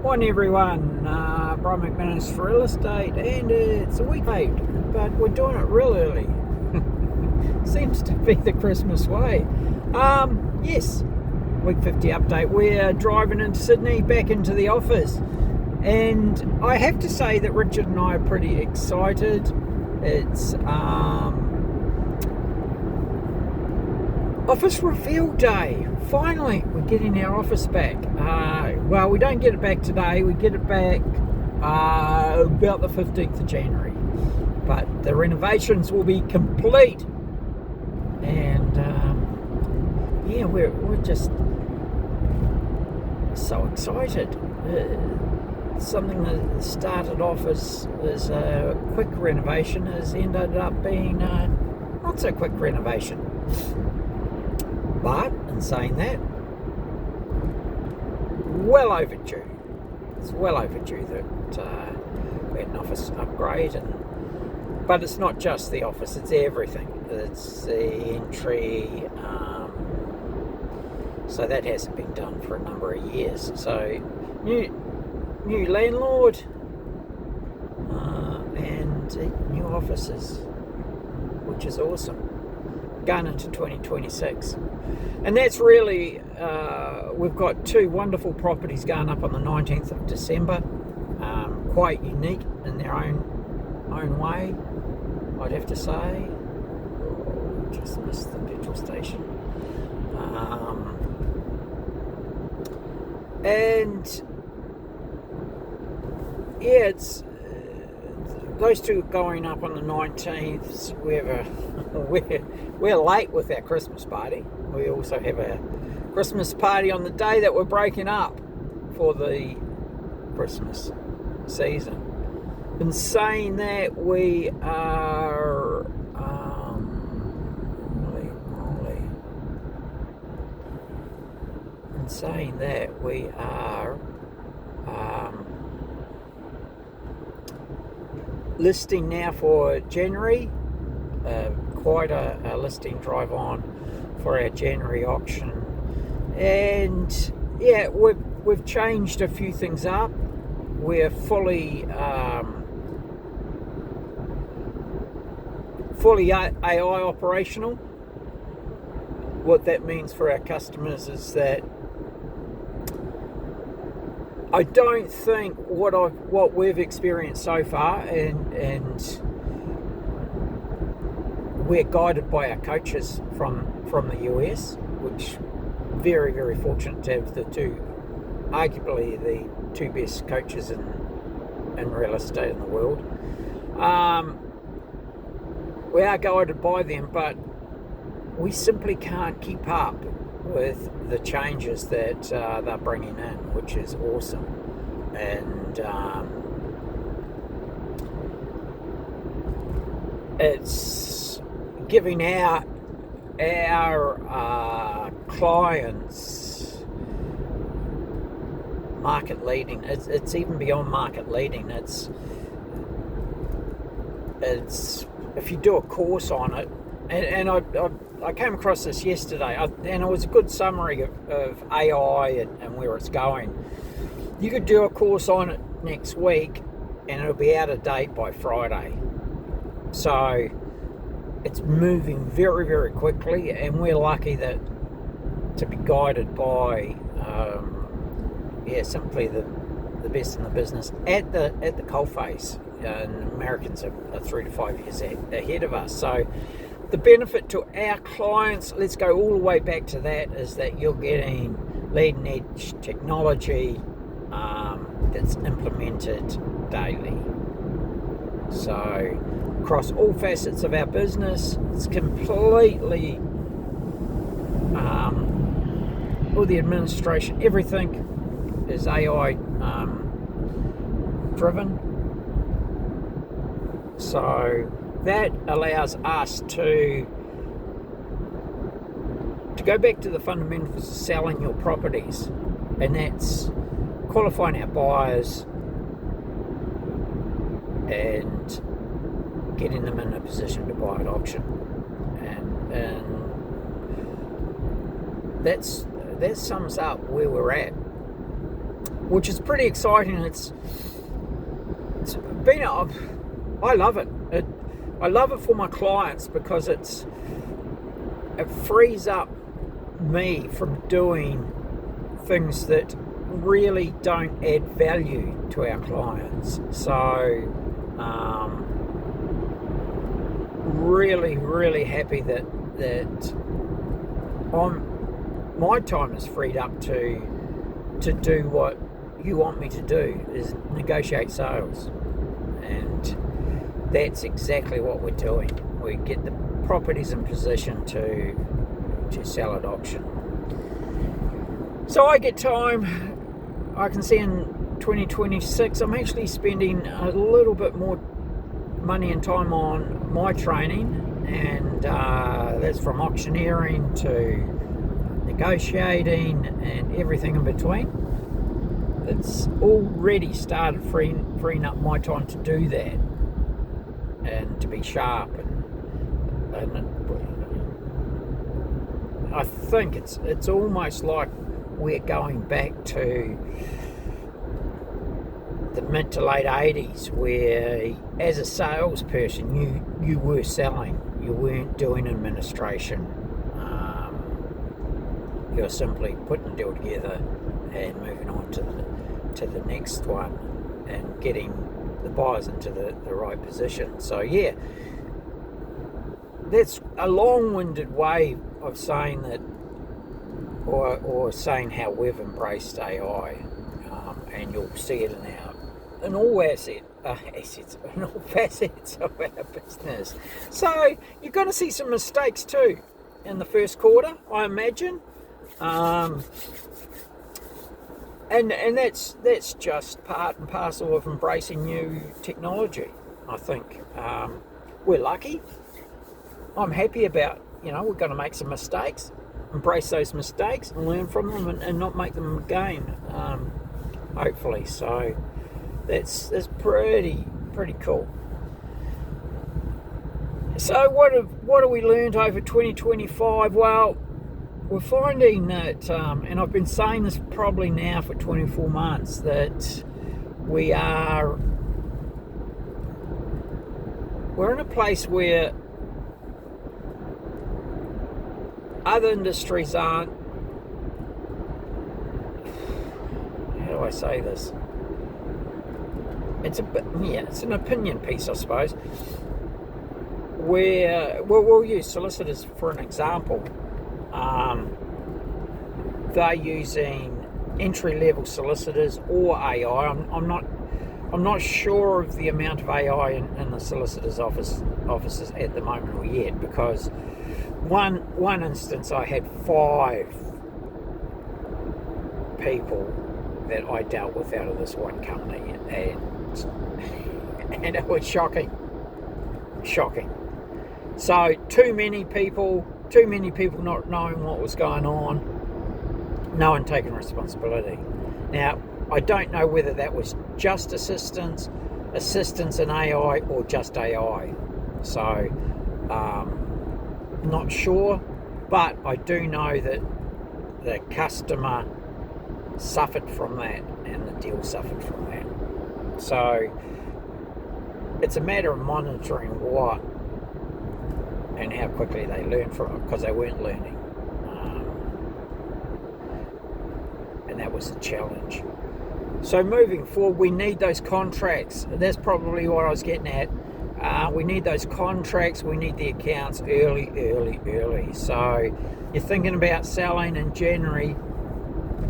Morning everyone, Brian McManus for real estate, and it's a week late, but we're doing it real early. Seems to be the Christmas way. Yes, week 50 update. We're driving into Sydney, back into the office, and I have to say that Richard and I are pretty excited. It's office reveal day. Finally, we're getting our office back. Well, we don't get it back today. We get it back about the 15th of January. But the renovations will be complete. And yeah, we're just so excited. Something that started off as a quick renovation has ended up being not so quick renovation. But in saying that, well overdue. It's well overdue that we had an office upgrade, but it's not just the office; it's everything. It's the entry, so that hasn't been done for a number of years. So new landlord and new offices, which is awesome. Going into 2026. And that's really, we've got two wonderful properties going up on the 19th of December, quite unique in their own way, I'd have to say. Oh, just missed the petrol station. And yeah, it's those two going up on the 19th. We're late with our Christmas party. We also have a Christmas party on the day that we're breaking up for the Christmas season. In saying that, we are listing now for January. Quite a listing drive on for our January auction, and yeah, we've changed a few things up. We're fully AI operational. What that means for our customers is that I don't think what we've experienced so far, and we're guided by our coaches from the US, which very, very fortunate to have arguably the two best coaches in real estate in the world. We are guided by them, but we simply can't keep up with the changes that they're bringing in, which is awesome. And it's giving our clients market leading. It's even beyond market leading. It's if you do a course on it, and I came across this yesterday, and it was a good summary of AI and where it's going. You could do a course on it next week, and it'll be out of date by Friday. So it's moving very, very quickly, and we're lucky to be guided by simply the best in the business at the coalface. And Americans are 3 to 5 years ahead of us. So the benefit to our clients, let's go all the way back to that, is that you're getting leading edge technology that's implemented daily. So across all facets of our business, it's completely all the administration, everything is AI driven. So that allows us to go back to the fundamentals of selling your properties, and that's qualifying our buyers and getting them in a position to buy at auction, and that sums up where we're at. which is pretty exciting. It's been I love it. I love it for my clients because it frees up me from doing things that really don't add value to our clients. So really happy that my time is freed up to do what you want me to do, is negotiate sales. And that's exactly what we're doing. We get the properties in position to sell at auction. So I get time. I can see in 2026 I'm actually spending a little bit more money and time on my training, and that's from auctioneering to negotiating and everything in between. It's already started freeing up my time to do that and to be sharp, and I think it's almost like we're going back to the mid to late 80s, where as a salesperson you were selling, you weren't doing administration. You were simply putting a deal together and moving on to the next one and getting the buyers into the right position. So yeah, that's a long-winded way of saying that, or saying how we've embraced AI, and you'll see it in all assets, in all facets of our business. So you're going to see some mistakes too in the first quarter, I imagine, and that's just part and parcel of embracing new technology. I think we're lucky. I'm happy about, we're going to make some mistakes, embrace those mistakes and learn from them, and not make them again, hopefully. So that's pretty cool. So what have we learned over 2025? Well, we're finding that, and I've been saying this probably now for 24 months, that we're in a place where other industries aren't, how do I say this? It's an opinion piece, I suppose. Where, we'll use solicitors for an example. They're using entry-level solicitors or AI. I'm not sure of the amount of AI in the solicitor's offices at the moment or yet, because one instance I had 5 people that I dealt with out of this one company, and it was shocking. So too many people not knowing what was going on, no one taking responsibility. Now, I don't know whether that was just assistance in AI, or just AI. So, not sure, but I do know that the customer suffered from that and the deal suffered from that. So, it's a matter of monitoring what and how quickly they learn from it, because they weren't learning. And that was a challenge. So moving forward, we need those contracts. That's probably what I was getting at. We need those contracts. We need the accounts early. So you're thinking about selling in January,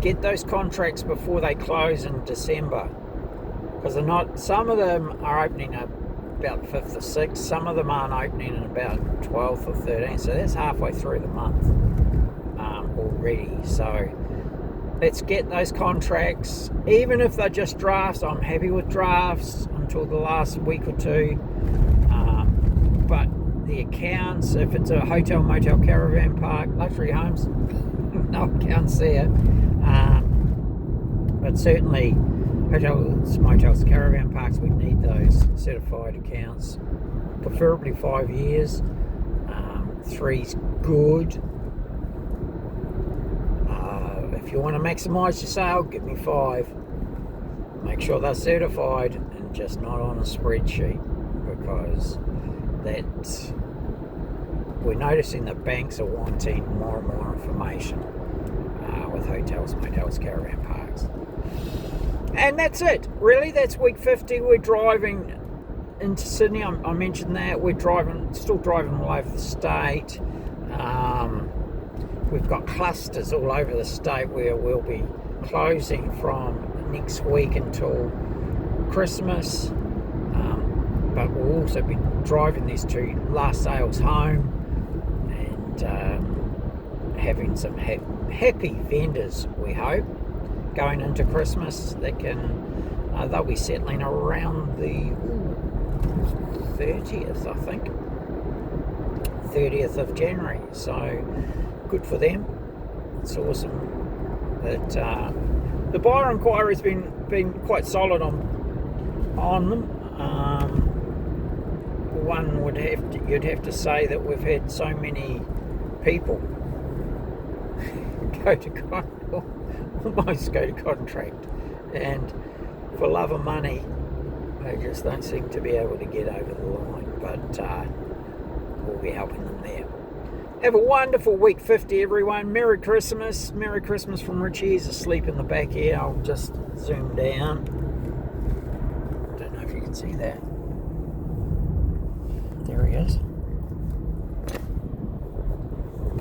get those contracts before they close in December, because they're not. Some of them are opening up about the 5th or 6th. Some of them aren't opening in about 12th or 13th. So that's halfway through the month already. So let's get those contracts, even if they're just drafts. I'm happy with drafts until the last week or two. But the accounts, if it's a hotel, motel, caravan park, luxury homes, no accounts there. But certainly hotels, motels, caravan parks, we need those certified accounts, preferably 5 years. 3's good. If you want to maximise your sale, give me 5. make sure they're certified and just not on a spreadsheet, because that we're noticing that banks are wanting more and more information with hotels, motels, caravan parks. And that's it, really. That's week 50. We're driving into Sydney. I mentioned that we're still driving all over the state. We've got clusters all over the state where we'll be closing from next week until Christmas, but we'll also be driving these two last sales home and having some happy vendors, we hope, going into Christmas. They'll be settling around the 30th, I think, 30th of January, so good for them. It's awesome. But the buyer inquiry has been quite solid on them. You'd have to say that we've had so many people almost go to contract, and for love of money they just don't seem to be able to get over the line, but we'll be helping them there. Have a wonderful week 50, everyone. Merry Christmas from Richie. He's asleep in the back here. I'll just zoom down. Don't know if you can see that. There he is.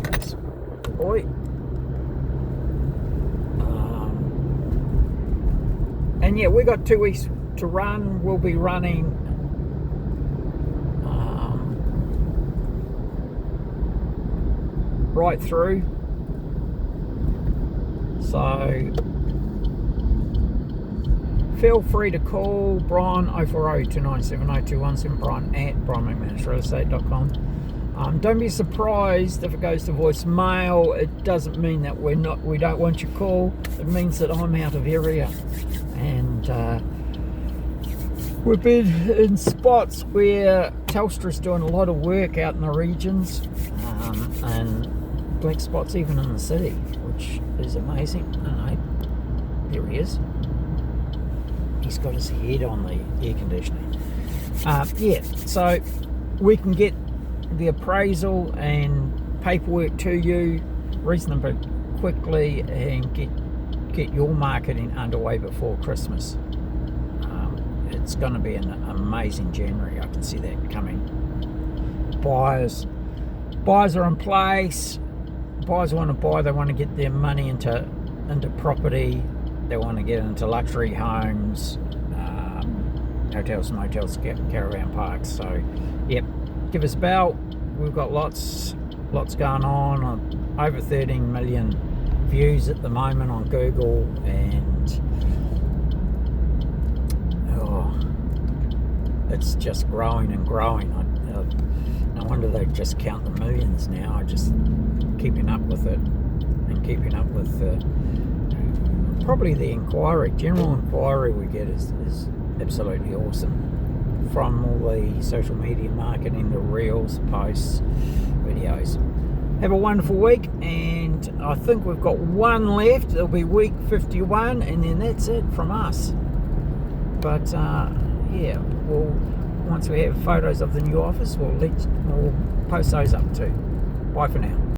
That's boy. And yeah, we got 2 weeks to run. We'll be running right through. So feel free to call Brian 0402970217, Brian at brianmcmanusrealestate.com. Don't be surprised if it goes to voicemail. It doesn't mean that we don't want your call. It means that I'm out of area, and we've been in spots where Telstra's doing a lot of work out in the regions, and black spots even in the city, which is amazing. And there he is. He's got his head on the air conditioning. Yeah, so we can get the appraisal and paperwork to you reasonably quickly and get your marketing underway before Christmas. It's going to be an amazing January. I can see that coming. Buyers are in place. Buyers want to buy. They want to get their money into property. They want to get into luxury homes, hotels, motels, caravan parks. So, yep, give us a bell. We've got lots going on. Over 13 million views at the moment on Google, and it's just growing and growing. No wonder they just count the millions now. I just keeping up with it, and keeping up with probably the general inquiry we get is absolutely awesome. From all the social media marketing, the reels, posts, videos. Have a wonderful week, and I think we've got one left. It'll be week 51, and then that's it from us. But yeah, once we have photos of the new office, we'll post those up too. Bye for now.